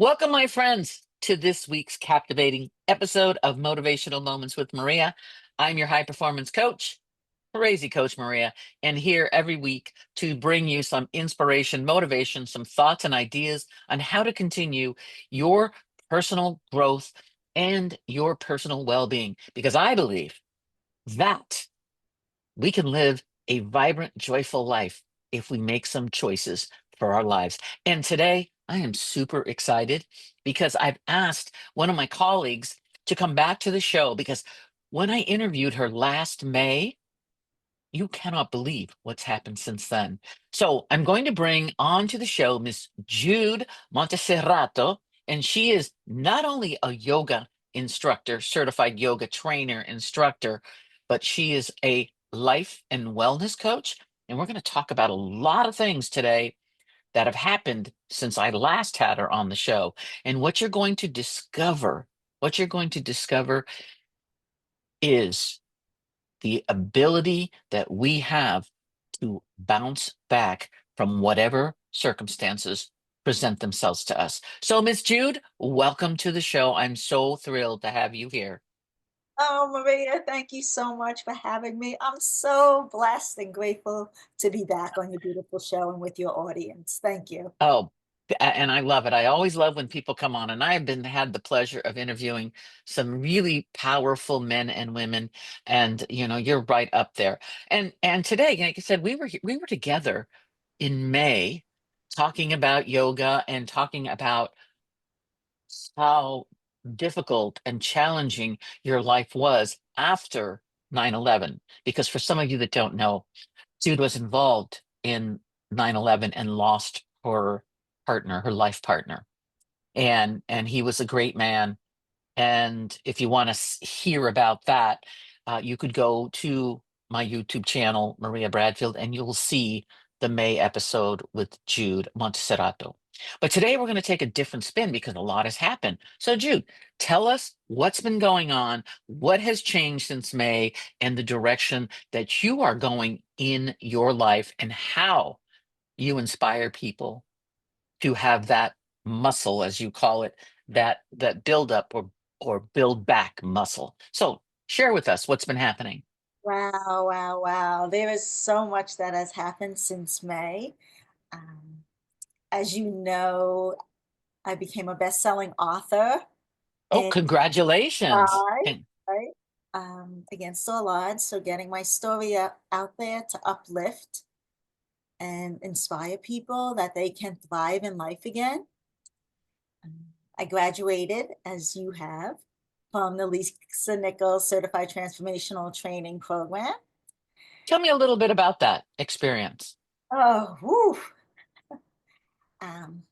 Welcome, my friends, to this week's captivating episode of Motivational Moments with Maria. I'm your high performance coach, Crazy Coach Maria, and here every week to bring you some inspiration, motivation, some thoughts and ideas on how to continue your personal growth and your personal well being. Because I believe that we can live a vibrant, joyful life if we make some choices for our lives. And today, I am super excited because I've asked one of my colleagues to come back to the show because when I interviewed her last May, you cannot believe what's happened since then. So I'm going to bring on to the show Miss Jude Monteserrato, and she is not only a yoga instructor, certified yoga trainer, instructor, but she is a life and wellness coach. And we're going to talk about a lot of things today that have happened since I last had her on the show. And what you're going to discover is the ability that we have to bounce back from whatever circumstances present themselves to us. So, Miss Jude, welcome to the show. I'm so thrilled to have you here. Oh, Maria, thank you so much for having me. I'm so blessed and grateful to be back on your beautiful show and with your audience. Thank you. Oh, and I love it. I always love when people come on, and I have been had the pleasure of interviewing some really powerful men and women, and you're right up there. And today, like I said, we were together in May talking about yoga and talking about how difficult and challenging your life was after 9/11. Because for some of you that don't know, Jude was involved in 9/11 and lost her partner, her life partner. And he was a great man. And if you want to hear about that, you could go to my YouTube channel, Maria Bradfield, and you'll see the May episode with Jude Montserrato. But today we're going to take a different spin because a lot has happened. So, Jude, tell us what's been going on, what has changed since May, and the direction that you are going in your life, and how you inspire people to have that muscle, as you call it, that build up or build back muscle. So share with us what's been happening. Wow, wow, wow. There is so much that has happened since May. Um, as you know, I became a best-selling author Oh, in congratulations. July, right? Against all odds. So getting my story out there to uplift and inspire people that they can thrive in life again. I graduated, as you have, from the Lisa Nichols Certified Transformational Training Program. Tell me a little bit about that experience. Oh, whew. Um,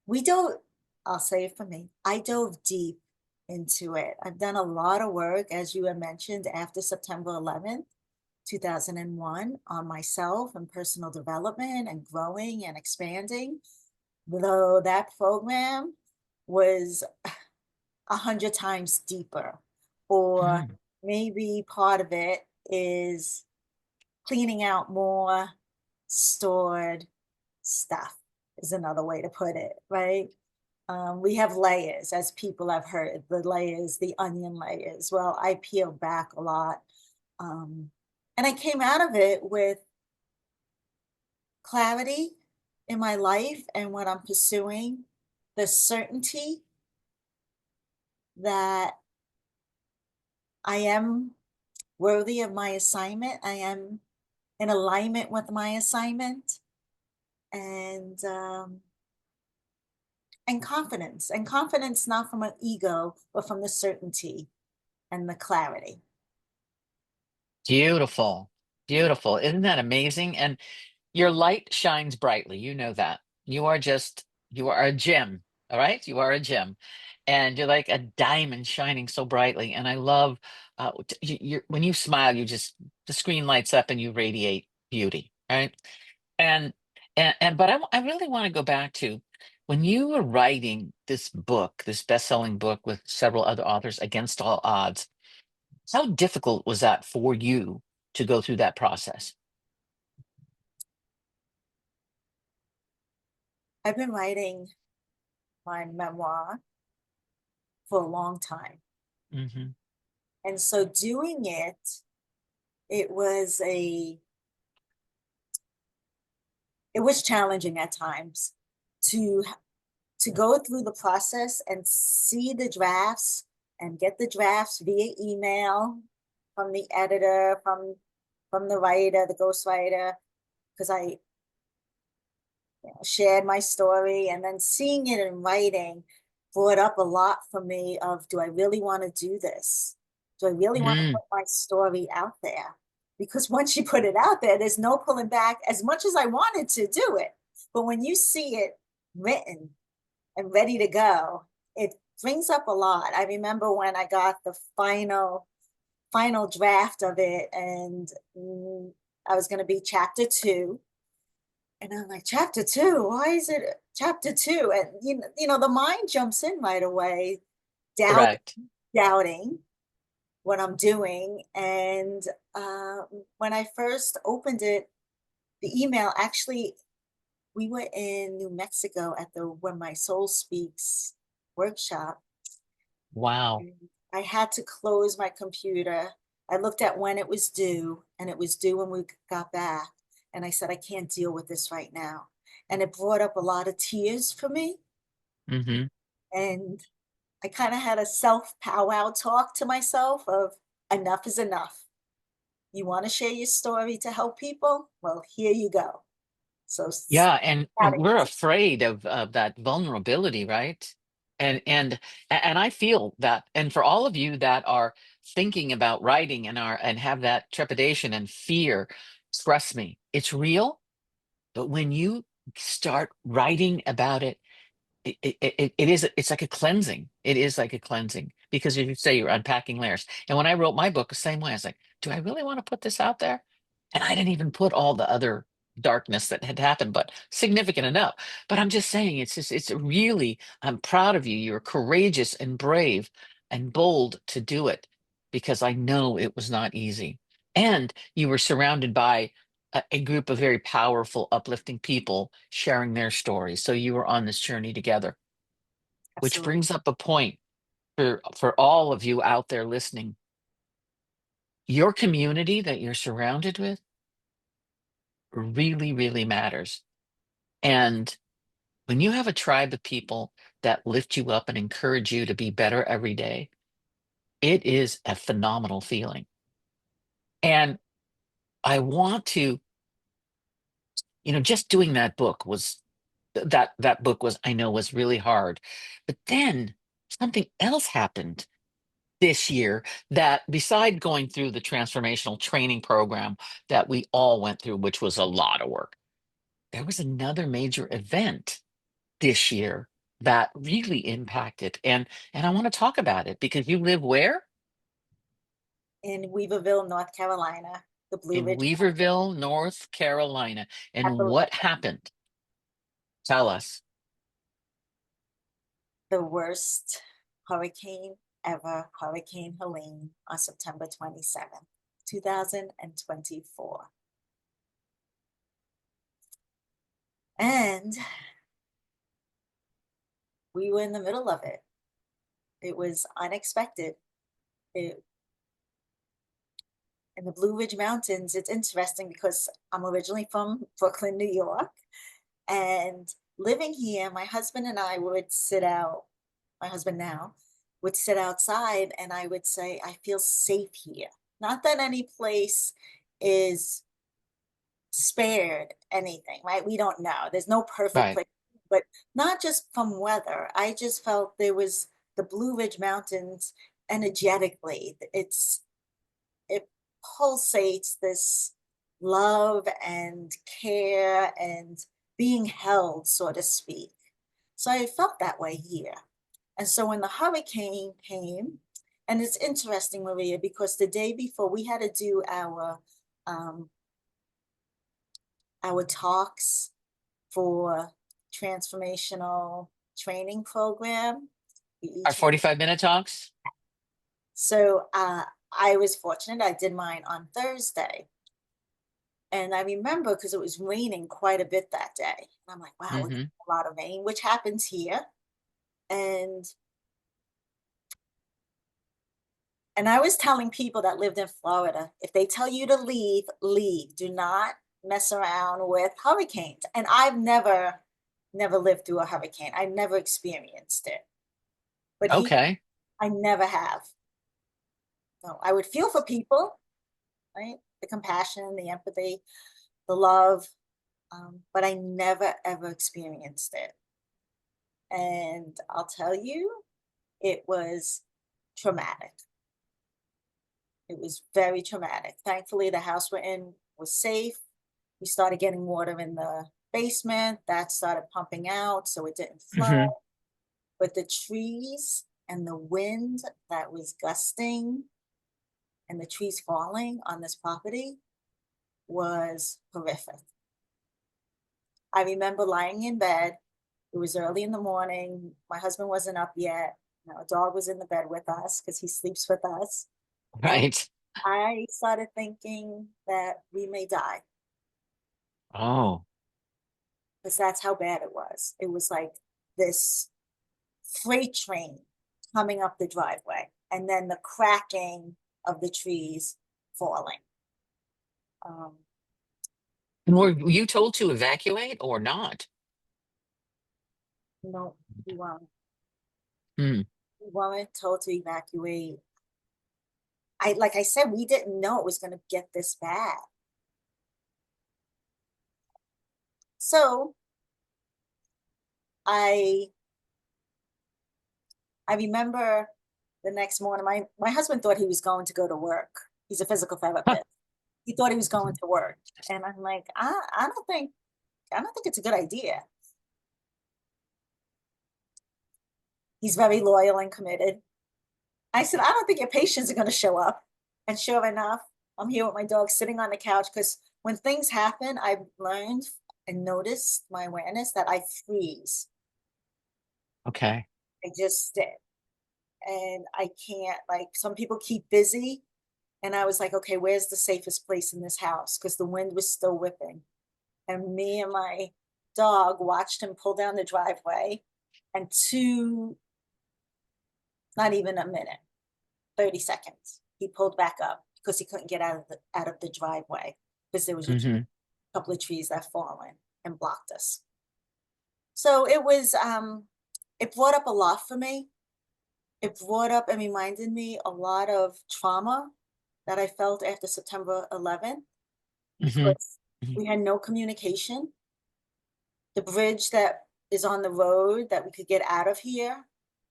we dove, I'll say it for me, I dove deep into it. I've done a lot of work, as you had mentioned, after September 11th, 2001, on myself and personal development and growing and expanding. Though that program was 100 times deeper, or Mm. maybe part of it is cleaning out more stored stuff, is another way to put it, right? We have layers, as people have heard, the layers, the onion layers. Well, I peeled back a lot. Um, and I came out of it with clarity in my life and what I'm pursuing, the certainty that I am worthy of my assignment. I am in alignment with my assignment, and um, and confidence not from an ego, but from the certainty and the clarity. Beautiful. Beautiful. Isn't that amazing? And your light shines brightly. You know that. You are a gem. All right. You are a gem. And you're like a diamond shining so brightly. And I love when you smile, the screen lights up and you radiate beauty. Right. And, but I really want to go back to when you were writing this book, this best-selling book with several other authors, Against All Odds. How difficult was that for you to go through that process? I've been writing my memoir for a long time. Hmm. And so doing it, it was a it was challenging at times to to go through the process and see the drafts and get the drafts via email from the editor, from the writer, the ghostwriter, because I shared my story, and then seeing it in writing brought up a lot for me of, do I really want to do this? Do I really want to Mm, put my story out there? Because once you put it out there, there's no pulling back, as much as I wanted to do it. But when you see it written and ready to go, it brings up a lot. I remember when I got the final draft of it, and I was going to be chapter two, and I'm like, chapter two, why is it chapter two? And the mind jumps in right away, doubt, correct. doubting what I'm doing. And uh, when I first opened it, the email actually, we were in New Mexico at the When My Soul Speaks workshop. Wow. And I had to close my computer. I looked at when it was due, and it was due when we got back. And I said, I can't deal with this right now. And it brought up a lot of tears for me. Hmm. And I kind of had a self powwow talk to myself of, enough is enough. You want to share your story to help people? Well, here you go. So Yeah, and starting we're afraid of that vulnerability, right? And I feel that. And for all of you that are thinking about writing and have that trepidation and fear, trust me, it's real. But when you start writing about it, it's like a cleansing. It is like a cleansing because as you say, you're unpacking layers. And when I wrote my book the same way, I was like, do I really want to put this out there? And I didn't even put all the other darkness that had happened, but significant enough. But I'm just saying, it's really, I'm proud of you. You're courageous and brave and bold to do it because I know it was not easy. And you were surrounded by a group of very powerful, uplifting people sharing their stories. So you were on this journey together, which absolutely. brings up a point for all of you out there listening. Your community that you're surrounded with really, really matters. And when you have a tribe of people that lift you up and encourage you to be better every day, it is a phenomenal feeling. And I want to, just doing that book was that book was, I know, was really hard. But then something else happened this year that beside going through the transformational training program that we all went through, which was a lot of work, there was another major event this year that really impacted. And I want to talk about it because you live where? In Weaverville, North Carolina, the Blue In Ridge Weaverville, North Carolina. at And what happened? Tell us. the worst hurricane ever, Hurricane Helene, on September 27th, 2024. And we were in the middle of it. It was unexpected. It, in the Blue Ridge Mountains, it's interesting because I'm originally from Brooklyn, New York, and living here, my husband and I would sit out, my husband now would sit outside, and I would say, I feel safe here. Not that any place is spared anything, right? We don't know. There's no perfect Right. place, but not just from weather. I just felt there was the Blue Ridge Mountains energetically. It pulsates this love and care and being held, so to speak. So I felt that way here. And so when the hurricane came, and it's interesting, Maria, because the day before we had to do um, our talks for transformational training program. We Our each 45-minute talks? so I was fortunate. I did mine on Thursday. And I remember because it was raining quite a bit that day. And I'm like, wow, we're getting Hmm. a lot of rain, which happens here. And I was telling people that lived in Florida, if they tell you to leave, leave. Do not mess around with hurricanes. And I've never lived through a hurricane. I never experienced it. But Okay. I never have. No, I would feel for people, right? The compassion, the empathy, the love, but I never ever experienced it. And I'll tell you, it was traumatic. It was very traumatic. Thankfully, the house we're in was safe. We started getting water in the basement. That started pumping out, so it didn't flood. Hmm. But the trees and the wind that was gusting and the trees falling on this property was horrific. I remember lying in bed. It was early in the morning. My husband wasn't up yet. You know, a dog was in the bed with us because he sleeps with us. And Right. I started thinking that we may die Oh. because that's how bad it was. It was like this freight train coming up the driveway and then the cracking of the trees falling. Um, And were you told to evacuate or not? no, Hmm. we weren't told to evacuate. Like I said, we didn't know it was going to get this bad. So I I remember the next morning, my husband thought he was going to go to work. He's a physical Huh. therapist. He thought he was going to work, and I'm like, I don't think it's a good idea. He's very loyal and committed. I said, I don't think your patients are going to show up. And sure enough, I'm here with my dog sitting on the couch because when things happen, I've learned and noticed my awareness that I freeze. Okay. I just sit and I can't, like, some people keep busy. And I was like, okay, where's the safest place in this house? Because the wind was still whipping. And me and my dog watched him pull down the driveway. And not even a minute, 30 seconds, he pulled back up because he couldn't get out of the driveway because there was a Hmm. couple of trees that fallen and blocked us. So it was it brought up a lot for me. It brought up and reminded me a lot of trauma that I felt after September 11th Hmm. because we had no communication. The bridge that is on the road that we could get out of here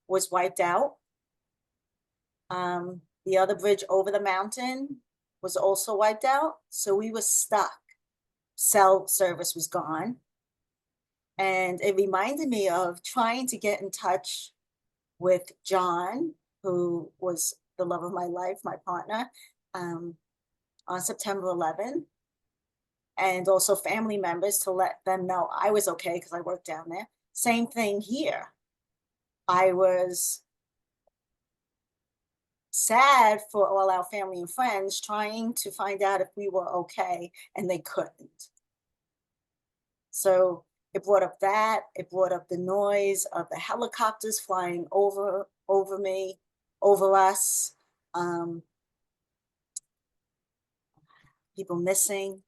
was wiped out. The other bridge over the mountain was also wiped out. So we were stuck. Cell service was gone. And it reminded me of trying to get in touch with John, who was the love of my life, my partner, um, on September 11th, and also family members to let them know I was okay because I worked down there. Same thing here. I was sad for all our family and friends trying to find out if we were okay, and they couldn't. So it brought up that, it brought up the noise of the helicopters flying over me, over us, um, people missing.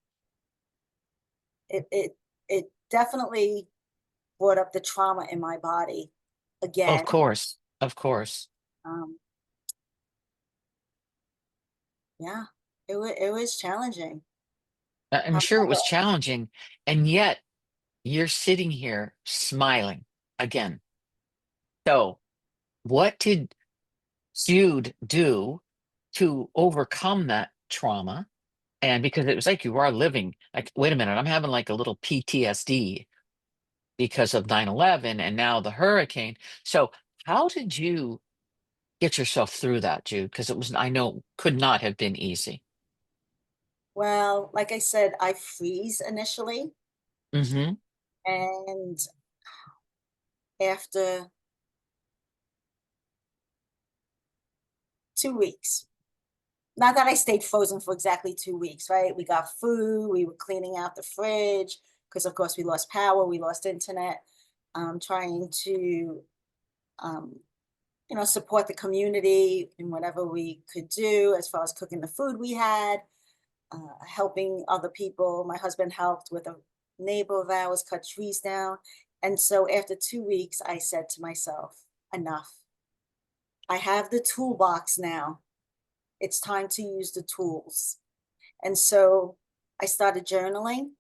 It definitely brought up the trauma in my body Of again. course. Of course. Um, yeah, it was challenging. I'm sure it was However, challenging. And yet you're sitting here smiling again. So, what did Jude do to overcome that trauma? And because it was like you are living, like, wait a minute, I'm having like a little PTSD because of 9/11 and now the hurricane. So, how did you get yourself through that, Jude? Because it was, I know, could not have been easy. well, like I said, I freeze initially, Hmm. and after 2 weeks, not that I stayed frozen for exactly 2 weeks, right? We got food, we were cleaning out the fridge because, of course, we lost power, we lost internet, trying to um, support the community in whatever we could do as far as cooking the food we had, helping other people. My husband helped with a neighbor of ours cut trees down. And so after 2 weeks, I said to myself, enough. I have the toolbox now. It's time to use the tools. And so I started journaling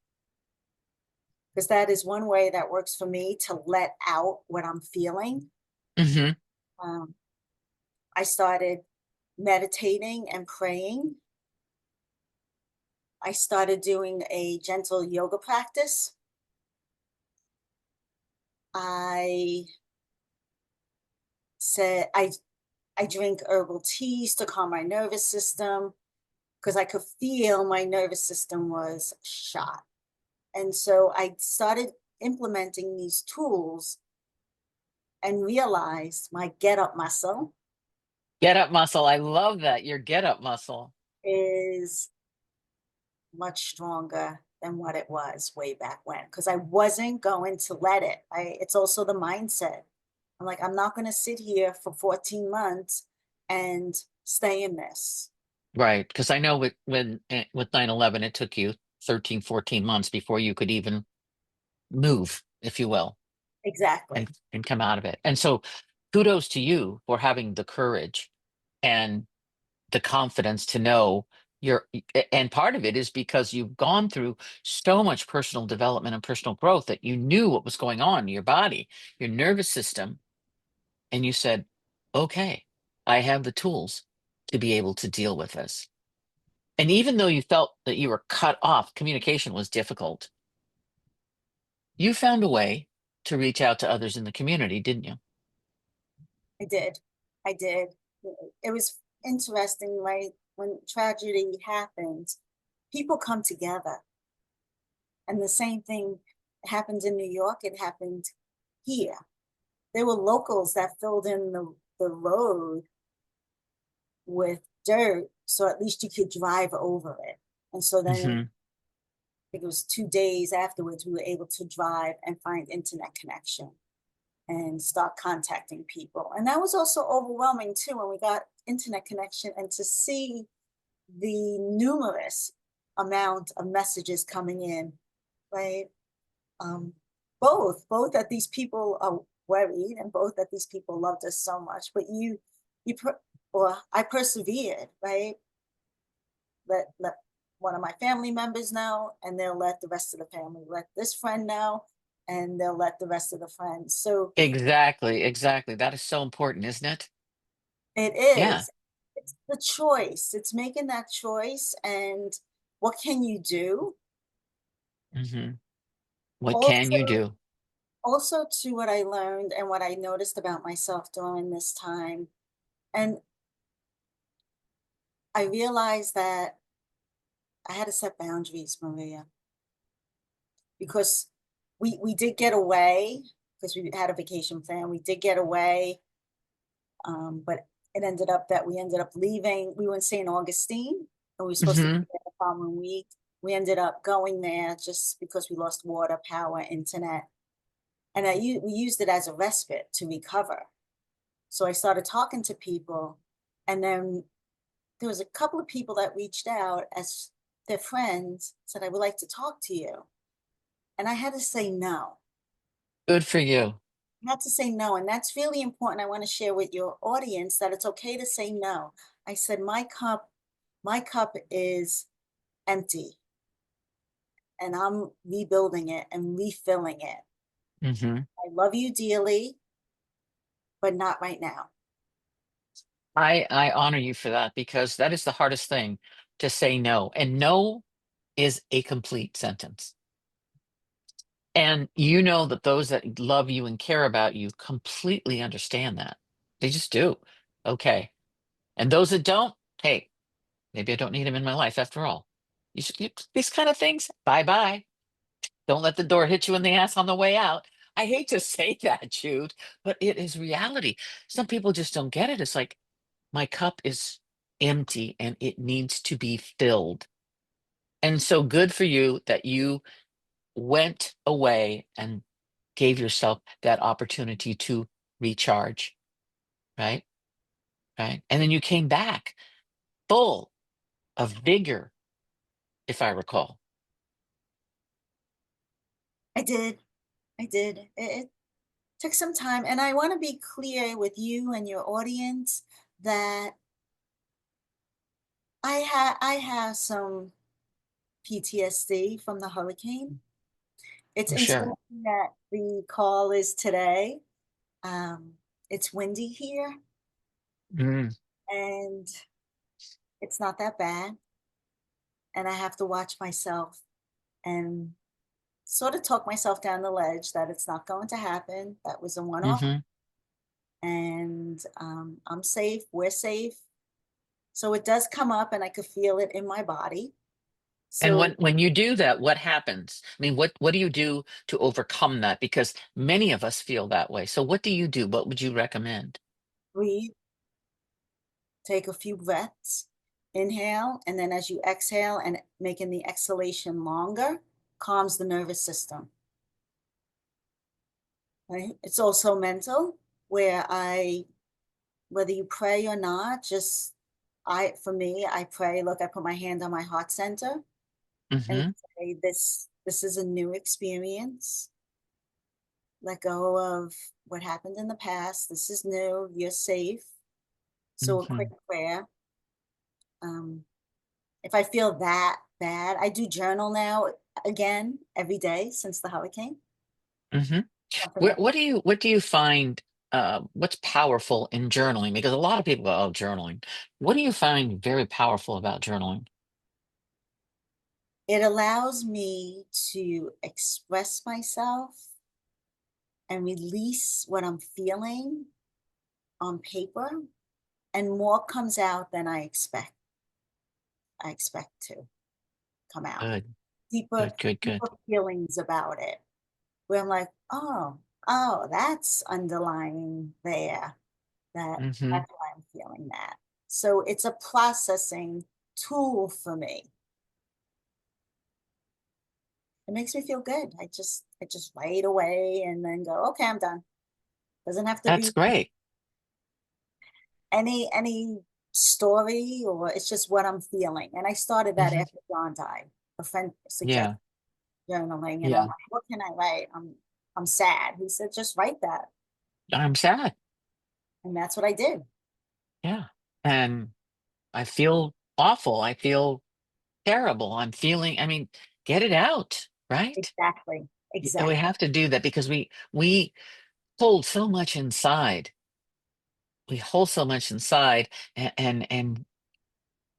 because that is one way that works for me to let out what I'm feeling. Hmm. Um, I started meditating and praying. I started doing a gentle yoga practice. I said I drink herbal teas to calm my nervous system because I could feel my nervous system was shot. And so I started implementing these tools and realized my get up muscle Get up muscle. I love that. Your get up muscle. is much stronger than what it was way back when because I wasn't going to let it. It's also the mindset. I'm like, I'm not going to sit here for 14 months and stay in this. Right. Because I know with 9/11, it took you 13, 14 months before you could even move, if you will, Exactly. and come out of it. And so kudos to you for having the courage and the confidence to know and part of it is because you've gone through so much personal development and personal growth that you knew what was going on in your body, your nervous system, and you said, okay, I have the tools to be able to deal with this. And even though you felt that you were cut off, communication was difficult, you found a way to reach out to others in the community, didn't you? I did. I did. It was interesting, right? When tragedy happens, people come together. And the same thing happened in New York, it happened here. There were locals that filled in the road with dirt so at least you could drive over it. And so then I Hmm. think it was 2 days afterwards, we were able to drive and find internet connection and start contacting people. And that was also overwhelming too when we got internet connection and to see the numerous amount of messages coming in, right? Um, both that these people are worried and both that these people loved us so much. But or I persevered, right? Let one of my family members know, and they'll let the rest of the family. Let this friend know, and they'll let the rest of the friends. So Exactly, exactly. That is so important, isn't it? it Yeah. is. It's the choice. It's making that choice, and what can you do? Hmm. What can Also, you do? also to what I learned and what I noticed about myself during this time, and I realized that I had to set boundaries, Maria, because we did get away because we had a vacation plan. We did get away, but it ended up that we ended up leaving. We were in St. Augustine, and we were supposed to be Hmm. there the following week. We ended up going there just because we lost water, power, internet, and we used it as a respite to recover. So I started talking to people, and then there was a couple of people that reached out as their friends said, I would like to talk to you. And I had to say no. Good for you. I had to say no. And that's really important. I want to share with your audience that it's okay to say no. I said, my cup is empty and I'm rebuilding it and refilling it. Hmm. I love you dearly, but not right now. I honor you for that because that is the hardest thing to say no. And no is a complete sentence. And you know that those that love you and care about you completely understand that. They just do. Okay. And those that don't, hey, maybe I don't need them in my life after all. These kind of things, bye bye. Don't let the door hit you in the ass on the way out. I hate to say that, Jude, but it is reality. Some people just don't get it. It's like, my cup is empty and it needs to be filled. And so good for you that you went away and gave yourself that opportunity to recharge, right? Right. And then you came back full of vigor, if I recall. I did. I did. It took some time. And I want to be clear with you and your audience that I have some PTSD from the hurricane. It's Oh, sure. interesting that the call is today. It's windy here Mm, and it's not that bad. And I have to watch myself and sort of talk myself down the ledge that it's not going to happen. That was a one off. hmm And I'm safe. We're safe. So it does come up and I could feel it in my body. And So when you do that, what happens? I mean, what do you do to overcome that? Because many of us feel that way. So what do you do? What would you recommend? breathe, take a few breaths, inhale, and then as you exhale and making the exhalation longer, calms the nervous system. Right? It's also mental, where whether you pray or not, just for me, I pray. Look, I put my hand on my heart center and Hmm say, this is a new experience. Let go of what happened in the past. This is new. You're safe. So a quick hmm prayer. Um, if I feel that bad, I do journal now again every day since the hurricane. hmm Something that What do you find what's powerful in journaling? Because a lot of people go, oh, journaling. What do you find very powerful about journaling? it allows me to express myself and release what I'm feeling on paper, and more comes out than I expect to come out. Good, Deeper, good, good, good. deeper feelings about it, where I'm like, oh, that's underlying there. Hmm That's why I'm feeling that. So it's a processing tool for me. It makes me feel good. I just write away and then go, okay, I'm done. Doesn't have to That's be great. any story, or it's just what I'm feeling. And I started that Hmm after John died. A friend suggested Yeah, journaling, and I'm yeah. like, what can I write? I'm sad. He said, just write that. I'm sad. And that's what I did. Yeah. And I feel awful. I feel terrible. I'm feeling, I mean, get it out, right? Exactly. We Exactly. have to do that because we hold so much inside. We hold so much inside and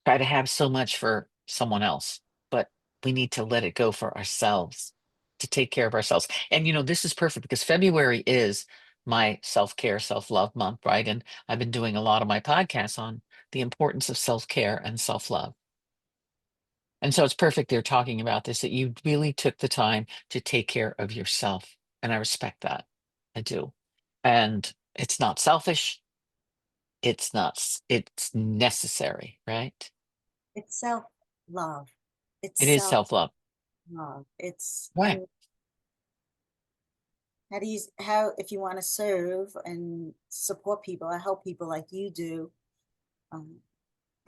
try to have so much for someone else, but we need to let it go for ourselves, to take care of ourselves. And this is perfect because February is my self-care, self-love month, right? And I've been doing a lot of my podcasts on the importance of self-care and self-love. And so it's perfect they're talking about this, that you really took the time to take care of yourself. And I respect that. I do. And it's not selfish. It's necessary, right? It's self-love. It's It is self-love. self-love. It's Right. and how if you want to serve and support people or help people like you do, um,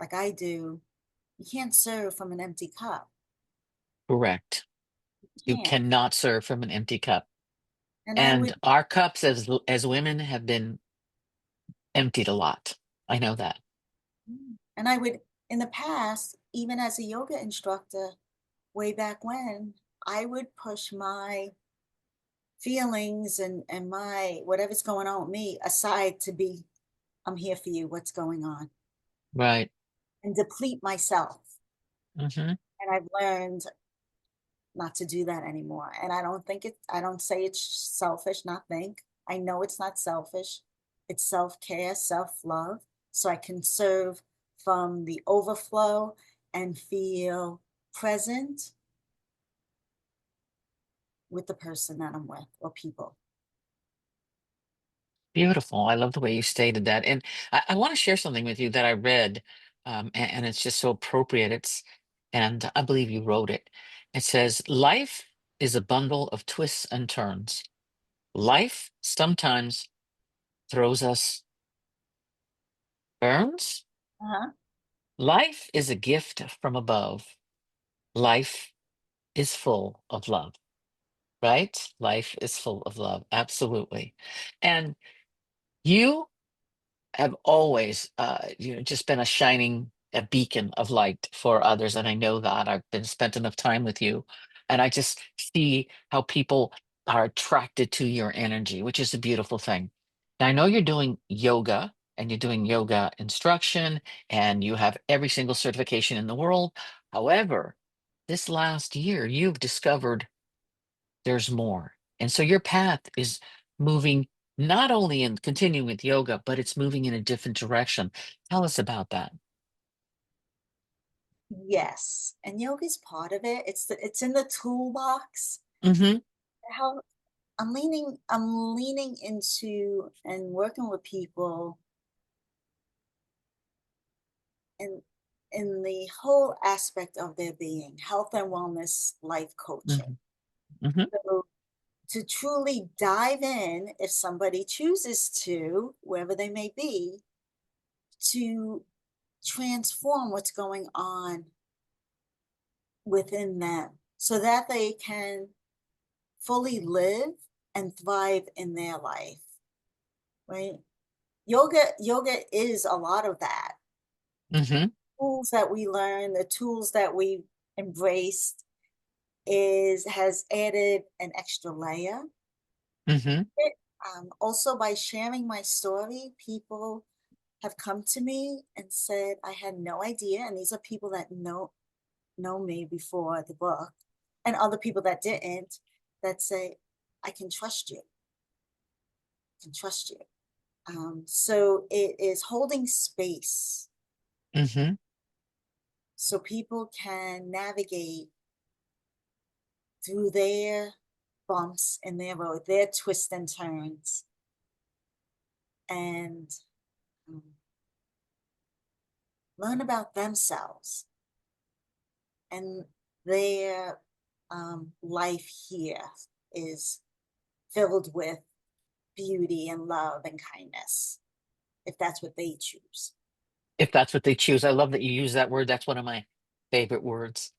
like I do, you can't serve from an empty cup. Correct. You You can't. cannot serve from an empty cup. And I And would our cups as women have been emptied a lot. I know that. and I would in the past, even as a yoga instructor, way back when, I would push my feelings and my whatever's going on with me aside to be, I'm here for you, what's going on, Right. and deplete myself. hmm And I've learned not to do that anymore. And I don't say it's selfish, not think. I know it's not selfish. It's self-care, self-love. So I can serve from the overflow and feel present with the person that I'm with or people. Beautiful. I love the way you stated that. And I want to share something with you that I read, and it's just so appropriate. And I believe you wrote it. It says, life is a bundle of twists and turns. Life sometimes throws us burns. Uh-huh. Life is a gift from above. Life is full of love, right? Life is full of love. Absolutely. And you have always, just been a shining a beacon of light for others, and I know that I've been spent enough time with you, and I just see how people are attracted to your energy, which is a beautiful thing. Now, I know you're doing yoga, and you're doing yoga instruction, and you have every single certification in the world. However, this last year, you've discovered there's more. And so your path is moving not only in continuing with yoga, but it's moving in a different direction. Tell us about that. Yes, and yoga is part of it. It's in the toolbox. Hmm. How I'm leaning into and working with people in in the whole aspect of their being, health and wellness, life coaching. Hmm. Hmm. So to truly dive in, if somebody chooses to, wherever they may be, to transform what's going on within them so that they can fully live and thrive in their life, right? Yoga is a lot of that. Hmm. Tools that we learn, the tools that we embraced is has added an extra layer. Hmm. It, also by sharing my story, people have come to me and said, I had no idea. And these are people that know me before the book, and other people that didn't, that say, I can trust you, can trust you. So it is holding space Hmm. so people can navigate through their bumps in their road, their twists and turns, and um, learn about themselves and their life here is filled with beauty and love and kindness, if that's what they choose. If that's what they choose. I love that you use that word. That's one of my favorite words.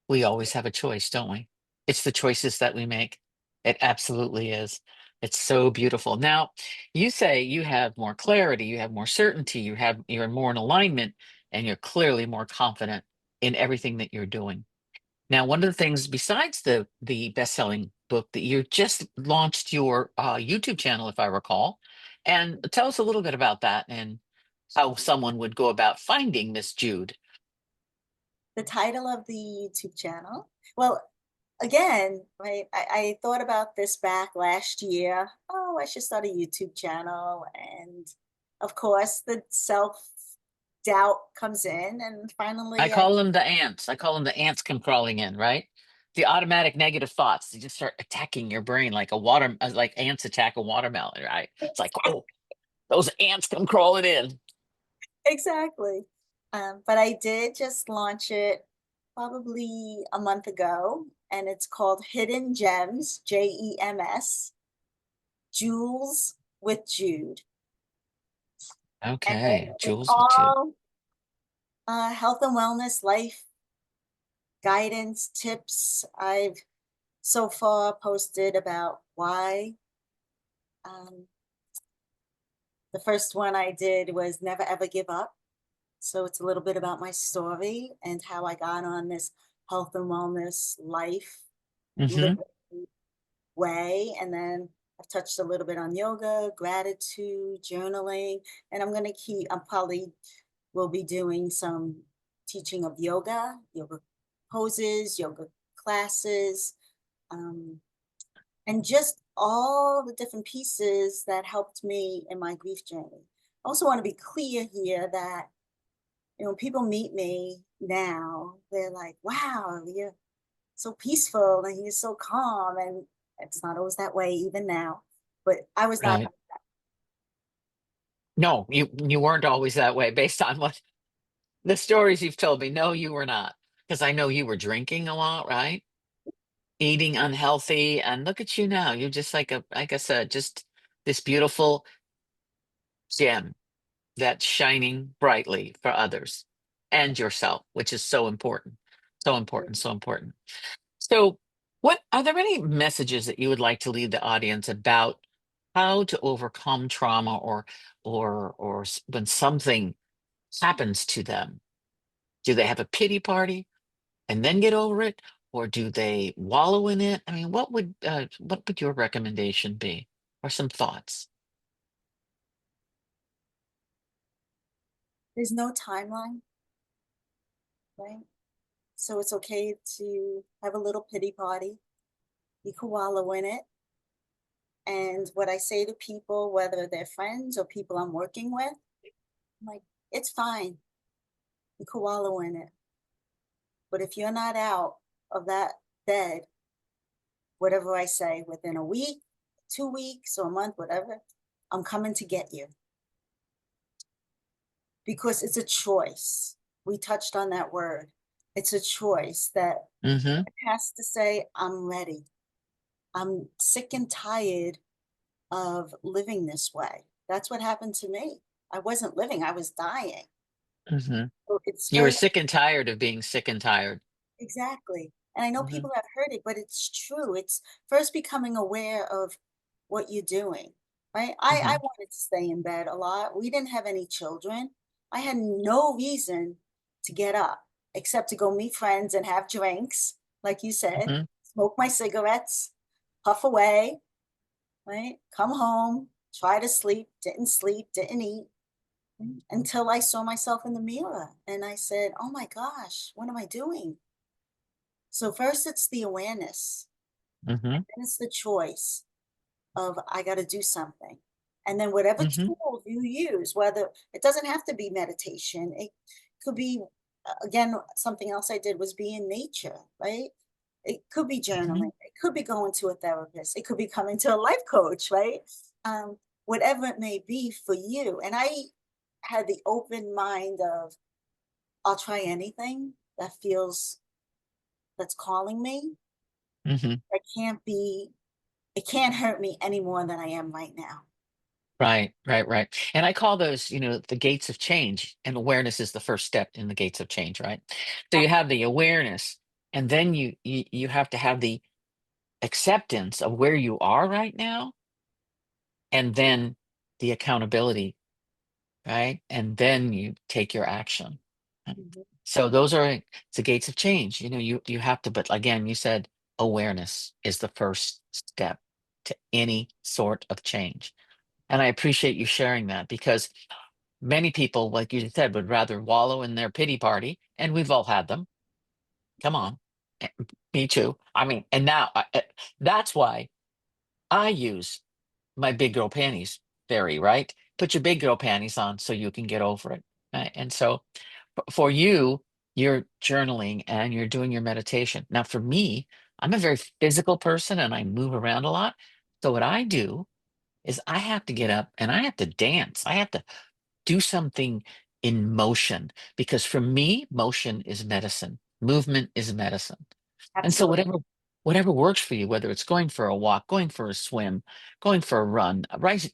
We always have a choice, don't we? It's the choices that we make. It absolutely is. It's so beautiful. Now, you say you have more clarity, you have more certainty, you're more in alignment, and you're clearly more confident in everything that you're doing. Now, one of the things besides the best-selling book that you just launched your YouTube channel, if I recall, and tell us a little bit about that and how someone would go about finding Miss Jude. The title of the YouTube channel, well, again, right, I thought about this back last year. Oh, I should start a YouTube channel. And of course, the self doubt comes in. And I finally, I call them the ants. I call them the ants come crawling in, right? The automatic negative thoughts. They just start attacking your brain like like ants attack a watermelon, right? It's like, oh, those ants come crawling in. exactly. But I did just launch it probably a month ago, and it's called Hidden Gems, Gems, Jewels with Jude. And Okay, it's Jules with two. all health and wellness, life guidance, tips. I've so far posted about why. Um, the first one I did was Never Ever Give Up. So it's a little bit about my story and how I got on this health and wellness life living Mm-hmm. way. And then I've touched a little bit on yoga, gratitude, journaling, and I'm probably will be doing some teaching of yoga poses, yoga classes, um, and just all the different pieces that helped me in my grief journey. I also want to be clear here that, people meet me now, they're like, wow, you're so peaceful and you're so calm. And it's not always that way even now. But I was not. Right. No, you weren't always that way based on what the stories you've told me. No, you were not. Because I know you were drinking a lot, right? Eating unhealthy, and look at you now. You're just like I said, just this beautiful. gem that's shining brightly for others and yourself, which is so important. So important, so important. So, what are there any messages that you would like to leave the audience about how to overcome trauma or when something happens to them? Do they have a pity party and then get over it, or do they wallow in it? I mean, what would your recommendation be, or some thoughts? There's no timeline, right? So it's okay to have a little pity party. You can wallow in it. And what I say to people, whether they're friends or people I'm working with, I'm like, it's fine. You can wallow in it. But if you're not out of that bed, whatever I say, within a week, 2 weeks, or a month, whatever, I'm coming to get you because it's a choice. We touched on that word. It's a choice that Mm-hmm. has to say, I'm ready. I'm sick and tired of living this way. That's what happened to me. I wasn't living, I was dying. Mm-hmm. So it's You were very sick and tired of being sick and tired. exactly. And I know Mm-hmm. people have heard it, but it's true. It's first becoming aware of what you're doing, right? I Mm-hmm. wanted to stay in bed a lot. We didn't have any children. I had no reason to get up except to go meet friends and have drinks, like you said, Mm-hmm. smoke my cigarettes, puff away, right? Come home, try to sleep, didn't eat until I saw myself in the mirror and I said, oh my gosh, what am I doing? So first it's the awareness, Mm-hmm. then it's the choice of I got to do something. And then whatever Mm-hmm. tool you use, whether it doesn't have to be meditation, it could be again, something else I did was be in nature, right? It could be Mm-hmm. journaling, it could be going to a therapist, it could be coming to a life coach, right? Um, Whatever it may be for you. And I had the open mind of I'll try anything that feels that's calling me. Mm-hmm. I can't be it can't hurt me any more than I am right now. Right, right, right. And I call those, the gates of change, and awareness is the first step in the gates of change, right? So you have the awareness, and then you have to have the acceptance of where you are right now, and then the accountability, right? And then you take your action. Right? Mhm. So those are the gates of change. You have to, but again, you said awareness is the first step to any sort of change. And I appreciate you sharing that because many people, like you said, would rather wallow in their pity party, and we've all had them. Come on. Eh, Me too. I mean, and now that's why I use my big girl panties theory, right? Put your big girl panties on so you can get over it. Right? And so for you, you're journaling and you're doing your meditation. Now, for me, I'm a very physical person and I move around a lot. So what I do is I have to get up and I have to dance. I have to do something in motion because for me, motion is medicine. Movement is medicine. And so Absolutely. whatever works for you, whether it's going for a walk, going for a swim, going for a run,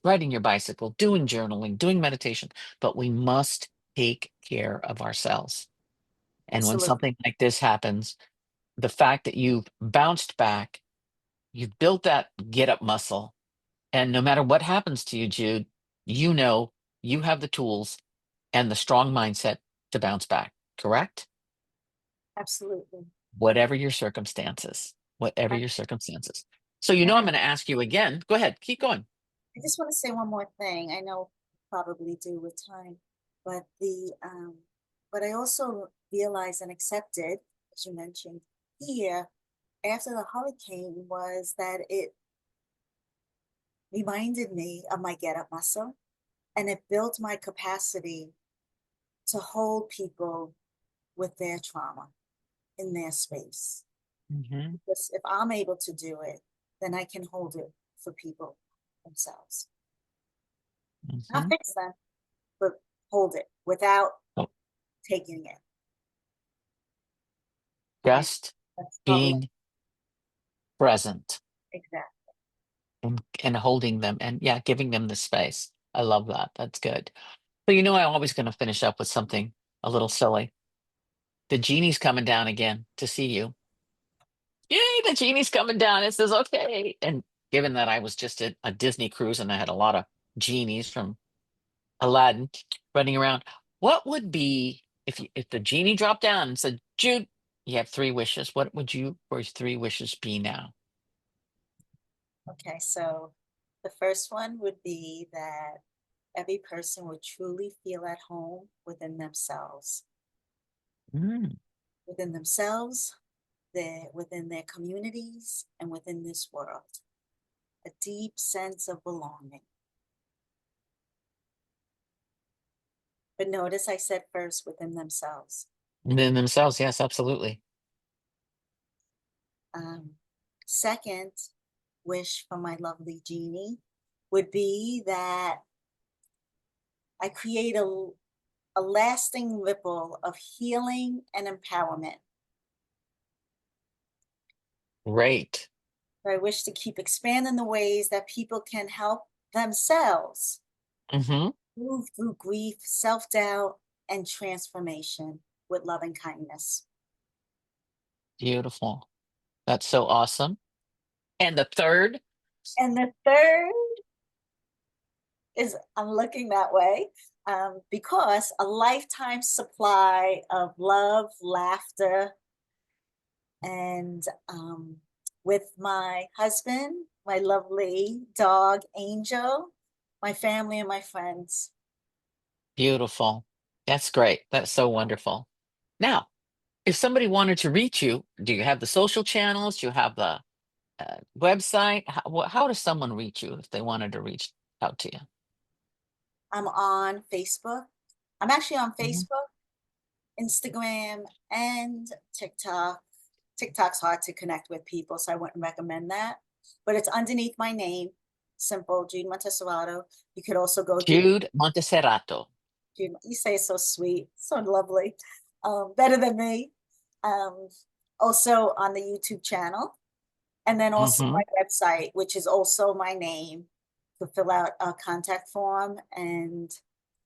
riding your bicycle, doing journaling, doing meditation, but we must take care of ourselves. And when Absolutely. something like this happens, the fact that you've bounced back, you've built that get up muscle, and no matter what happens to you, Jude, you know you have the tools and the strong mindset to bounce back, correct? Absolutely. Whatever your circumstances, whatever And your circumstances. So and I'm going to ask you again. Go ahead, keep going. I just want to say one more thing. I know probably do with time, but but I also realized and accepted, as you mentioned here, after the hurricane was that it reminded me of my get up muscle and it built my capacity to hold people with their trauma in their space. Hmm. Because if I'm able to do it, then I can hold it for people themselves. Not Hmm. fix them, but hold it without So taking it. And just that's probably being present exact. and holding them and yeah, giving them the space. I love that. That's good. So you know I'm always going to finish up with something a little silly. The genie's coming down again to see you. Yay, the genie's coming down. It says, okay. And given that I was just at a Disney cruise and I had a lot of genies from Aladdin running around, what would be if the genie dropped down and said, Jude, you have three wishes. What would your three wishes be now? Okay, so the first one would be that every person would truly feel at home Mm. within themselves, within their communities, and within this world. A deep sense of belonging. But notice I said first within themselves. And then themselves, yes, absolutely. Um, Second wish from my lovely genie would be that I create a lasting ripple of healing and empowerment. Great. I wish to keep expanding the ways that people can help themselves Hmm. move through grief, self doubt, and transformation with love and kindness. Beautiful. That's so awesome. And the third, And the third is I'm looking that way because a lifetime supply of love, laughter, and with my husband, my lovely dog, Angel, my family, and my friends. beautiful. That's great. That's so wonderful. Now, if somebody wanted to reach you, do you have the social channels? Do you have the website? How does someone reach you if they wanted to reach out to you? I'm on Facebook. I'm actually on Mhm. Facebook, Instagram, and TikTok. TikTok's hard to connect with people, so I wouldn't recommend that. But it's underneath my name, simple, Jude Monteserato. You could also go to Jude Monteserrato. Jude. You say it's so sweet, so lovely, better than me. Um, Also on the YouTube channel, and then also Hmm. my website, which is also my name, to fill out a contact form and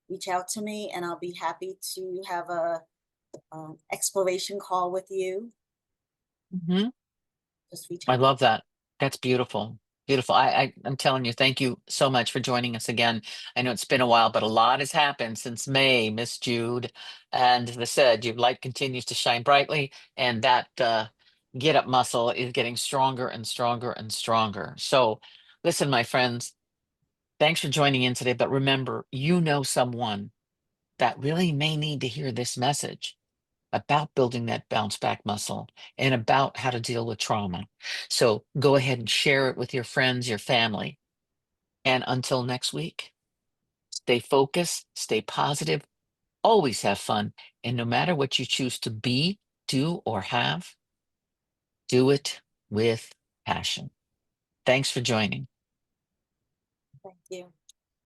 reach out to me, and I'll be happy to have a exploration call with you. Hmm. Just reach I out. love that. That's beautiful. Beautiful. I'm telling you, thank you so much for joining us again. I know it's been a while, but a lot has happened since May, Miss Jude. And as I said, your light continues to shine brightly, and that get up muscle is getting stronger and stronger and stronger. So, listen, my friends, thanks for joining in today. But remember, you know someone that really may need to hear this message about building that bounce back muscle and about how to deal with trauma. So go ahead and share it with your friends, your family. And until next week, stay focused, stay positive, always have fun. And no matter what you choose to be, do, or have, do it with passion. Thanks for joining. Thank you.